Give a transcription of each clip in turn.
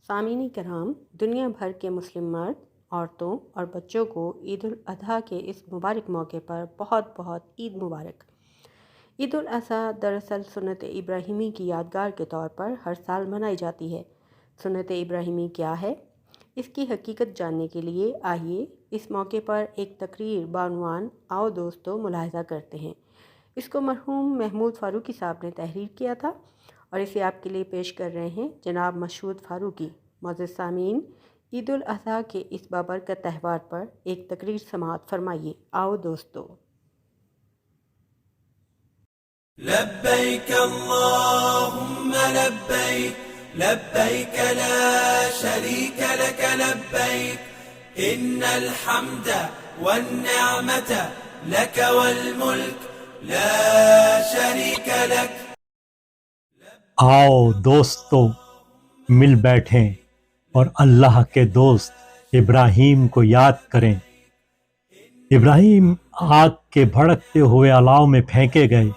سامعین کرام، دنیا بھر کے مسلم مرد، عورتوں اور بچوں کو عید الاضحیٰ کے اس مبارک موقع پر بہت بہت عید مبارک۔ عید الاضحیٰ دراصل سنت ابراہیمی کی یادگار کے طور پر ہر سال منائی جاتی ہے۔ سنت ابراہیمی کیا ہے؟ اس کی حقیقت جاننے کے لیے آئیے اس موقع پر ایک تقریر بعنوان آؤ دوستو ملاحظہ کرتے ہیں۔ اس کو مرحوم محمود فاروقی صاحب نے تحریر کیا تھا اور اسے آپ کے لیے پیش کر رہے ہیں جناب مشہود فاروقی۔ معزز سامعین، عید الاضحیٰ کے اس بابرکت تہوار پر ایک تقریر سماعت فرمائیے۔ آؤ دوستو۔ لبیک اللہم لبیک لبیک لا شریک لک لبیک ان الحمد والنعمت لک والملک لا شریک لک۔ آؤ دوستو، مل بیٹھیں اور اللہ کے دوست ابراہیم کو یاد کریں۔ ابراہیم آگ کے بھڑکتے ہوئے الاؤ میں پھینکے گئے۔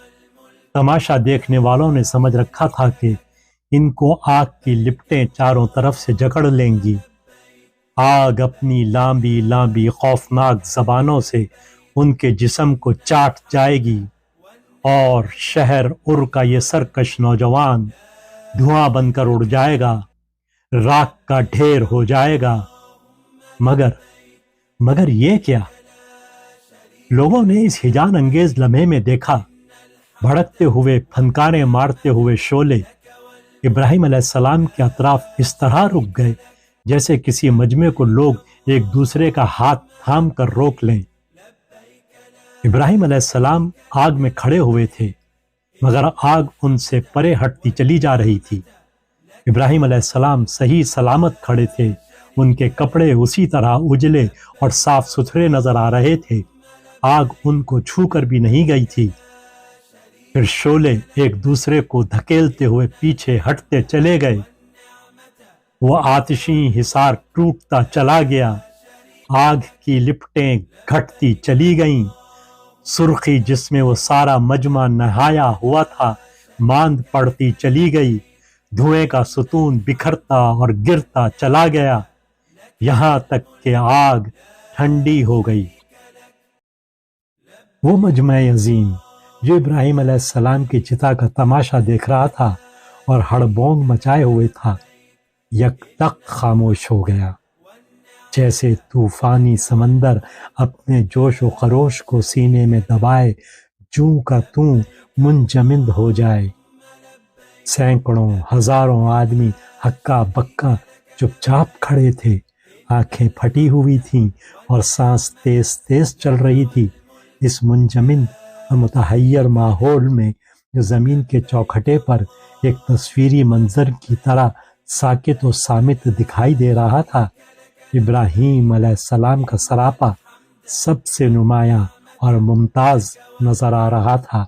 تماشا دیکھنے والوں نے سمجھ رکھا تھا کہ ان کو آگ کی لپٹیں چاروں طرف سے جکڑ لیں گی۔ آگ اپنی لامبی لامبی خوفناک زبانوں سے ان کے جسم کو چاٹ جائے گی اور شہر ار کا یہ سرکش نوجوان دھواں بن کر اڑ جائے گا، راکھ کا ڈھیر ہو جائے گا۔ مگر یہ کیا؟ لوگوں نے اس ہیجان انگیز لمحے میں دیکھا بھڑکتے ہوئے پھنکاریں مارتے ہوئے شعلے ابراہیم علیہ السلام کے اطراف اس طرح رک گئے جیسے کسی مجمع کو لوگ ایک دوسرے کا ہاتھ تھام کر روک لیں۔ ابراہیم علیہ السلام آگ میں کھڑے ہوئے تھے مگر آگ ان سے پرے ہٹتی چلی جا رہی تھی۔ ابراہیم علیہ السلام صحیح سلامت کھڑے تھے، ان کے کپڑے اسی طرح اجلے اور صاف ستھرے نظر آ رہے تھے، آگ ان کو چھو کر بھی نہیں گئی تھی۔ پھر شعلے ایک دوسرے کو دھکیلتے ہوئے پیچھے ہٹتے چلے گئے، وہ آتشیں حصار ٹوٹتا چلا گیا، آگ کی لپٹیں گھٹتی چلی گئیں، سرخی جس میں وہ سارا مجمع نہایا ہوا تھا ماند پڑتی چلی گئی، دھوئیں کا ستون بکھرتا اور گرتا چلا گیا، یہاں تک کہ آگ ٹھنڈی ہو گئی۔ وہ مجمع عظیم جو ابراہیم علیہ السلام کی چتا کا تماشا دیکھ رہا تھا اور ہڑبونگ مچائے ہوئے تھا، یک ٹک خاموش ہو گیا، جیسے طوفانی سمندر اپنے جوش و خروش کو سینے میں دبائے جوں کا توں منجمد ہو جائے۔ سینکڑوں ہزاروں آدمی ہکا بکا چپ چاپ کھڑے تھے، آنکھیں پھٹی ہوئی تھیں اور سانس تیز تیز چل رہی تھی۔ اس منجمد اور متحیر ماحول میں جو زمین کے چوکھٹے پر ایک تصویری منظر کی طرح ساکت و صامت دکھائی دے رہا تھا، ابراہیم علیہ السلام کا سراپا سب سے نمایاں اور ممتاز نظر آ رہا تھا۔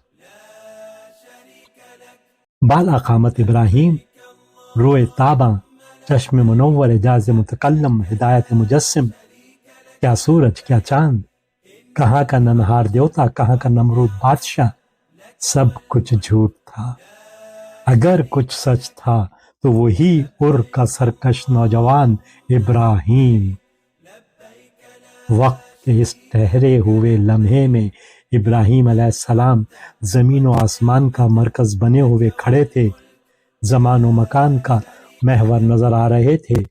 بالا قامت ابراہیم، روئے تاباں، چشم منور اعجاز متکلم، ہدایت مجسم، کیا سورج کیا چاند، کہاں کا ننہار دیوتا، کہاں کا نمرود بادشاہ، سب کچھ جھوٹ تھا۔ اگر کچھ سچ تھا تو وہی ار کا سرکش نوجوان ابراہیم۔ وقت کے اس ٹھہرے ہوئے لمحے میں ابراہیم علیہ السلام زمین و آسمان کا مرکز بنے ہوئے کھڑے تھے، زمان و مکان کا محور نظر آ رہے تھے،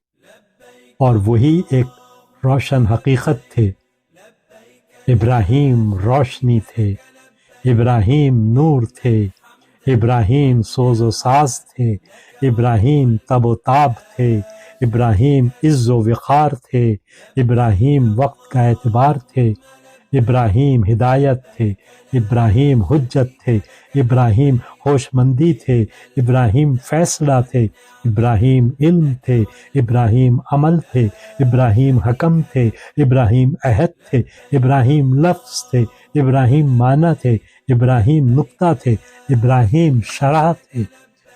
اور وہی ایک روشن حقیقت تھے۔ ابراہیم روشنی تھے، ابراہیم نور تھے، ابراہیم سوز و ساز تھے، ابراہیم تب و تاب تھے، ابراہیم عز و وقار تھے، ابراہیم وقت کا اعتبار تھے، ابراہیم ہدایت تھے، ابراہیم حجت تھے، ابراہیم ہوش مندی تھے، ابراہیم فیصلہ تھے، ابراہیم علم تھے، ابراہیم عمل تھے، ابراہیم حکم تھے، ابراہیم عہد تھے، ابراہیم لفظ تھے، ابراہیم معنی تھے، ابراہیم نقطہ تھے، ابراہیم شرح تھے،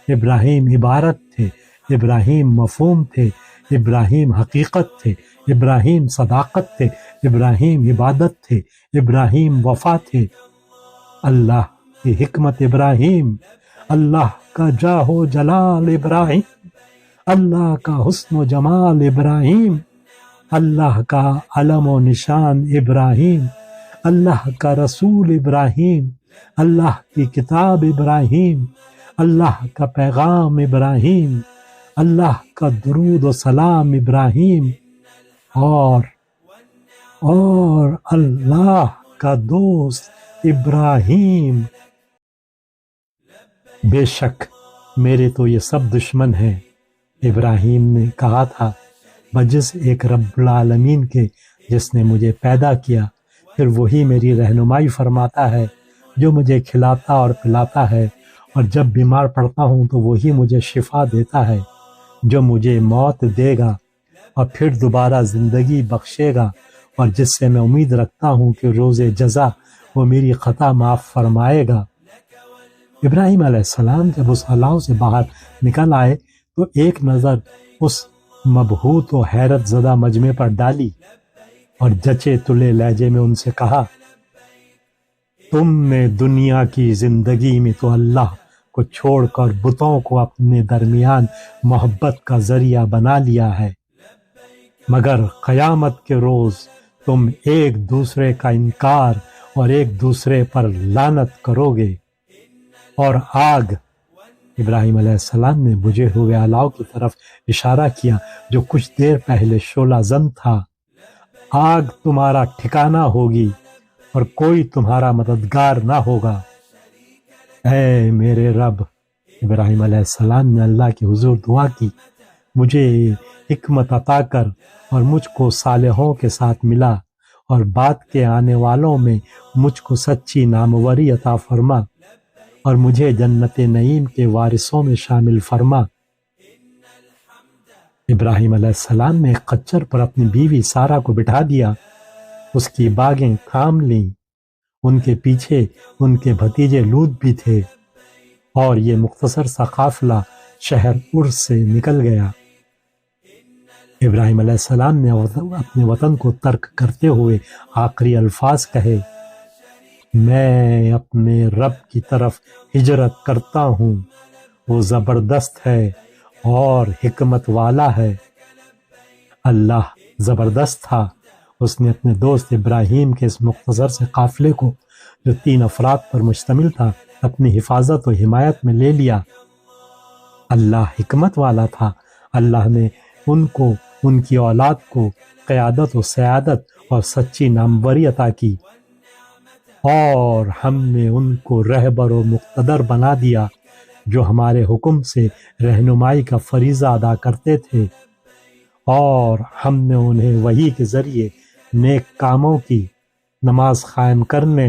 ابراہیم عبارت تھے، ابراہیم مفہوم تھے، ابراہیم حقیقت تھے، ابراہیم صداقت تھے، ابراہیم عبادت تھے، ابراہیم وفا تھے۔ اللہ کی حکمت ابراہیم، اللہ کا جاہ و جلال ابراہیم، اللہ کا حسن و جمال ابراہیم، اللہ کا علم و نشان ابراہیم، اللہ کا رسول ابراہیم، اللہ کی کتاب ابراہیم، اللہ کا پیغام ابراہیم، اللہ کا درود و سلام ابراہیم، اور اللہ کا دوست ابراہیم۔ بے شک میرے تو یہ سب دشمن ہیں، ابراہیم نے کہا تھا، بجز ایک رب العالمین کے جس نے مجھے پیدا کیا، پھر وہی میری رہنمائی فرماتا ہے، جو مجھے کھلاتا اور پلاتا ہے، اور جب بیمار پڑتا ہوں تو وہی مجھے شفا دیتا ہے، جو مجھے موت دے گا اور پھر دوبارہ زندگی بخشے گا، اور جس سے میں امید رکھتا ہوں کہ روز جزا وہ میری خطا معاف فرمائے گا۔ ابراہیم علیہ السلام جب اس الاؤ سے باہر نکل آئے تو ایک نظر اس مبہوت و حیرت زدہ مجمع پر ڈالی اور جچے تلے لہجے میں ان سے کہا، تم نے دنیا کی زندگی میں تو اللہ کو چھوڑ کر بتوں کو اپنے درمیان محبت کا ذریعہ بنا لیا ہے، مگر قیامت کے روز تم ایک دوسرے کا انکار اور ایک دوسرے پر لعنت کرو گے، اور آگ، ابراہیم علیہ السلام نے بجھے ہوئے الاؤ کی طرف اشارہ کیا جو کچھ دیر پہلے شعلہ زن تھا، آگ تمہارا ٹھکانہ ہوگی اور کوئی تمہارا مددگار نہ ہوگا۔ اے میرے رب، ابراہیم علیہ السلام نے اللہ کے حضور دعا کی، مجھے حکمت عطا کر اور مجھ کو صالحوں کے ساتھ ملا، اور بعد کے آنے والوں میں مجھ کو سچی ناموری عطا فرما، اور مجھے جنت نعیم کے وارثوں میں شامل فرما۔ ابراہیم علیہ السلام نے ایک خچر پر اپنی بیوی سارہ کو بٹھا دیا، اس کی باغیں تھام لیں، ان کے پیچھے ان کے بھتیجے لوط بھی تھے، اور یہ مختصر سا قافلہ شہر عرس سے نکل گیا۔ ابراہیم علیہ السلام نے اپنے وطن کو ترک کرتے ہوئے آخری الفاظ کہے، میں اپنے رب کی طرف ہجرت کرتا ہوں، وہ زبردست ہے اور حکمت والا ہے۔ اللہ زبردست تھا، اس نے اپنے دوست ابراہیم کے اس مختصر سے قافلے کو جو 3 افراد پر مشتمل تھا اپنی حفاظت و حمایت میں لے لیا۔ اللہ حکمت والا تھا، اللہ نے ان کو، ان کی اولاد کو قیادت و سیادت اور سچی ناموری عطا کی، اور ہم نے ان کو رہبر و مقتدر بنا دیا جو ہمارے حکم سے رہنمائی کا فریضہ ادا کرتے تھے، اور ہم نے انہیں وحی کے ذریعے نیک کاموں کی، نماز قائم کرنے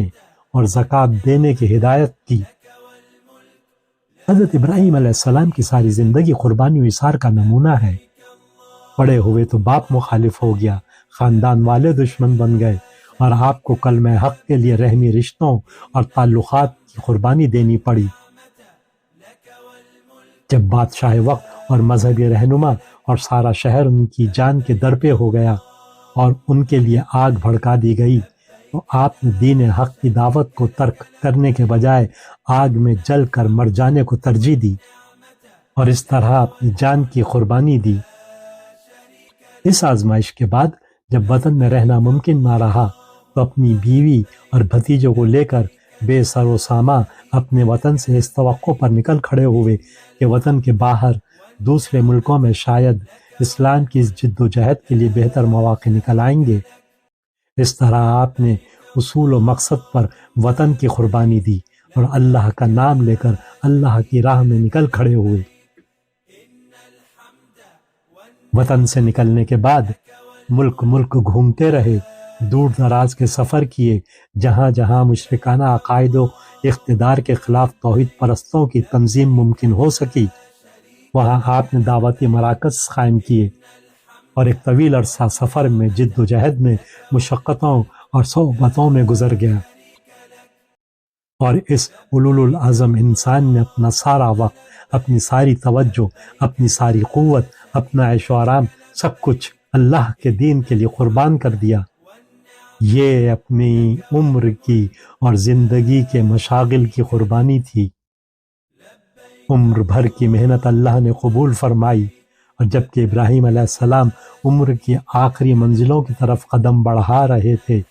اور زکوٰۃ دینے کی ہدایت کی۔ حضرت ابراہیم علیہ السلام کی ساری زندگی قربانی و اثار کا نمونہ ہے۔ بڑے ہوئے تو باپ مخالف ہو گیا، خاندان والے دشمن بن گئے، اور آپ کو کلمہ حق کے لیے رحمی رشتوں اور تعلقات کی قربانی دینی پڑی۔ جب بادشاہ وقت اور مذہبی رہنما اور سارا شہر ان کی جان کے در پہ ہو گیا اور ان کے لیے آگ بھڑکا دی گئی، تو آپ نے دین حق کی دعوت کو ترک کرنے کے بجائے آگ میں جل کر مر جانے کو ترجیح دی، اور اس طرح اپنی جان کی قربانی دی۔ اس آزمائش کے بعد جب وطن میں رہنا ممکن نہ رہا تو اپنی بیوی اور بھتیجوں کو لے کر بے سر و ساما اپنے وطن سے اس توقع پر نکل کھڑے ہوئے کہ وطن کے باہر دوسرے ملکوں میں شاید اسلام کی اس جد و جہد کے لیے بہتر مواقع نکل آئیں گے۔ اس طرح آپ نے اصول و مقصد پر وطن کی قربانی دی اور اللہ کا نام لے کر اللہ کی راہ میں نکل کھڑے ہوئے۔ وطن سے نکلنے کے بعد ملک گھومتے رہے، دور دراز کے سفر کیے، جہاں جہاں مشرکانہ عقائد و اقتدار کے خلاف توحید پرستوں کی تنظیم ممکن ہو سکی، وہاں آپ نے دعوتی مراکز قائم کیے، اور ایک طویل عرصہ سفر میں جد و جہد میں مشقتوں اور صعوبتوں میں گزر گیا، اور اس اولو العزم انسان نے اپنا سارا وقت، اپنی ساری توجہ، اپنی ساری قوت، اپنا عیش و آرام، سب کچھ اللہ کے دین کے لیے قربان کر دیا۔ یہ اپنی عمر کی اور زندگی کے مشاغل کی قربانی تھی۔ عمر بھر کی محنت اللہ نے قبول فرمائی اور جبکہ ابراہیم علیہ السلام عمر کی آخری منزلوں کی طرف قدم بڑھا رہے تھے،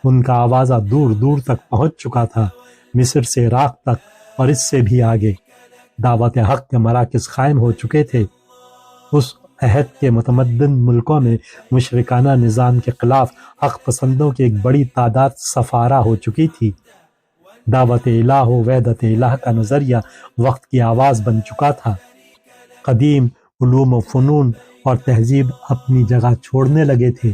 ان کا آوازہ دور دور تک پہنچ چکا تھا، مصر سے عراق تک اور اس سے بھی آگے۔ دعوت حق کے مراکز قائم ہو چکے تھے۔ اس عہد کے متمدن ملکوں میں مشرکانہ نظام کے خلاف حق پسندوں کی ایک بڑی تعداد سفارہ ہو چکی تھی۔ دعوت الہ و وحدت الہ کا نظریہ وقت کی آواز بن چکا تھا۔ قدیم علوم و فنون اور تہذیب اپنی جگہ چھوڑنے لگے تھے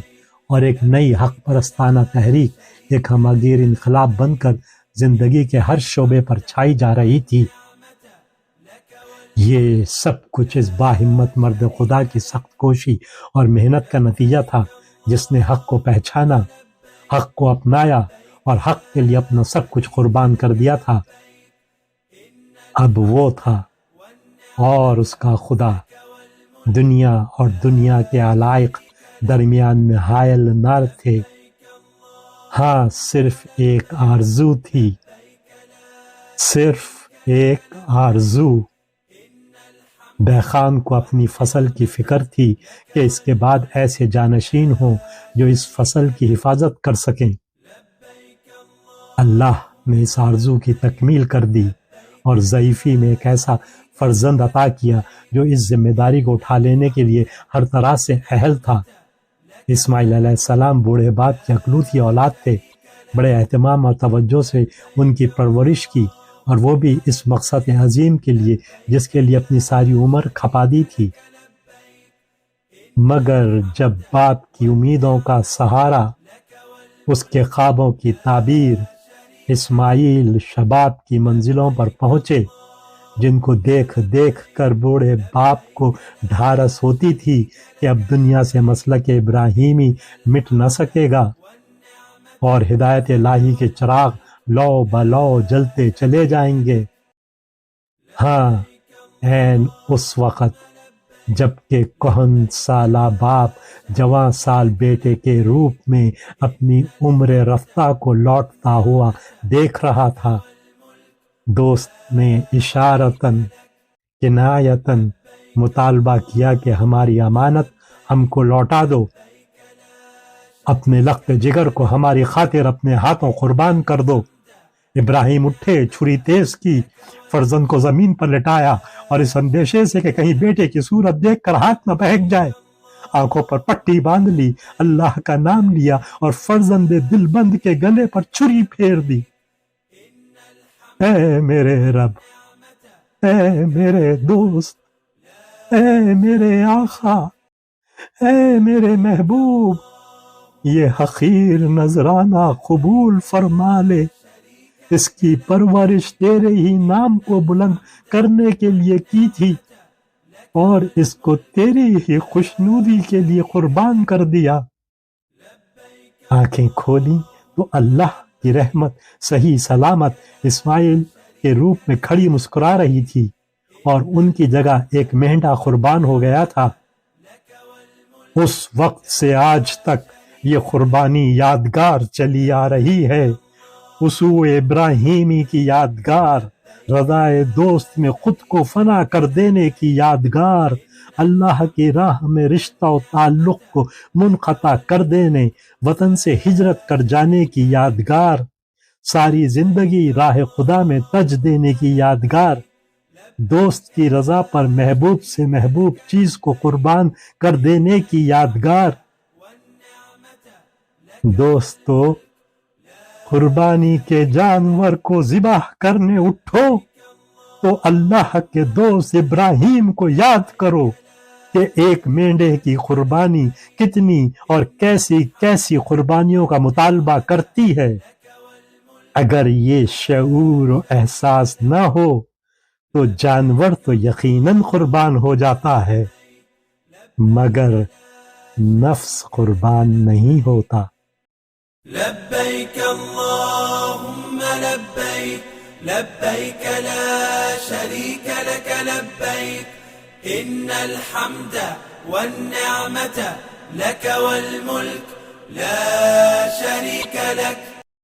اور ایک نئی حق پرستانہ تحریک ایک ہمہ گیر انقلاب بن کر زندگی کے ہر شعبے پر چھائی جا رہی تھی۔ یہ سب کچھ اس باہمت مرد خدا کی سخت کوشی اور محنت کا نتیجہ تھا، جس نے حق کو پہچانا، حق کو اپنایا اور حق کے لیے اپنا سب کچھ قربان کر دیا تھا۔ اب وہ تھا اور اس کا خدا، دنیا اور دنیا کے علائق درمیان میں حائل نہ تھے۔ ہاں، صرف ایک آرزو تھی، صرف ایک آرزو۔ بے خان کو اپنی فصل کی فکر تھی کہ اس کے بعد ایسے جانشین ہوں جو اس فصل کی حفاظت کر سکیں۔ اللہ نے اس آرزو کی تکمیل کر دی اور ضعیفی میں ایک ایسا فرزند عطا کیا جو اس ذمہ داری کو اٹھا لینے کے لیے ہر طرح سے اہل تھا۔ اسماعیل علیہ السلام بوڑھے باپ کی اکلوتی اولاد تھے۔ بڑے اہتمام اور توجہ سے ان کی پرورش کی، اور وہ بھی اس مقصد عظیم کے لیے جس کے لیے اپنی ساری عمر کھپا دی تھی۔ مگر جب باپ کی امیدوں کا سہارا، اس کے خوابوں کی تعبیر، اسماعیل شباب کی منزلوں پر پہنچے، جن کو دیکھ دیکھ کر بوڑھے باپ کو ڈھارس ہوتی تھی کہ اب دنیا سے مسلک ابراہیمی مٹ نہ سکے گا، اور ہدایت الہی کے چراغ لو بلو جلتے چلے جائیں گے۔ ہاں، عین اس وقت جب کہ کہن سالہ باپ جوان سال بیٹے کے روپ میں اپنی عمر رفتہ کو لوٹتا ہوا دیکھ رہا تھا، دوست نے اشارتاً کنایتاً مطالبہ کیا کہ ہماری امانت ہم کو لوٹا دو، اپنے لخت جگر کو ہماری خاطر اپنے ہاتھوں قربان کر دو۔ ابراہیم اٹھے، چھری تیز کی، فرزند کو زمین پر لٹایا، اور اس اندیشے سے کہ کہیں بیٹے کی صورت دیکھ کر ہاتھ نہ بہک جائے، آنکھوں پر پٹی باندھ لی، اللہ کا نام لیا اور فرزند دل بند کے گلے پر چھری پھیر دی۔ اے میرے رب، اے میرے دوست، اے میرے آقا، اے میرے محبوب، یہ حقیر نذرانہ قبول فرما لے۔ اس کی پرورش تیرے ہی نام کو بلند کرنے کے لیے کی تھی، اور اس کو تیری ہی خوشنودی کے لیے قربان کر دیا۔ آنکھیں کھولیں تو اللہ کی رحمت صحیح سلامت اسماعیل کے روپ میں کھڑی مسکرا رہی تھی، اور ان کی جگہ ایک مہنڈا قربان ہو گیا تھا۔ اس وقت سے آج تک یہ قربانی یادگار چلی آ رہی ہے، وصول ابراہیمی کی یادگار، رضائے دوست میں خود کو فنا کر دینے کی یادگار، اللہ کی راہ میں رشتہ و تعلق کو منقطع کر دینے، وطن سے ہجرت کر جانے کی یادگار، ساری زندگی راہ خدا میں تج دینے کی یادگار، دوست کی رضا پر محبوب سے محبوب چیز کو قربان کر دینے کی یادگار۔ دوستو، قربانی کے جانور کو ذبح کرنے اٹھو تو اللہ کے دوست ابراہیم کو یاد کرو کہ ایک مینڈے کی قربانی کتنی اور کیسی کیسی قربانیوں کا مطالبہ کرتی ہے۔ اگر یہ شعور و احساس نہ ہو تو جانور تو یقیناً قربان ہو جاتا ہے، مگر نفس قربان نہیں ہوتا۔ لبيك اللهم لبيك لبيك لا شريك لك لبيك إن الحمد والنعمة لك والملك لا شريك لك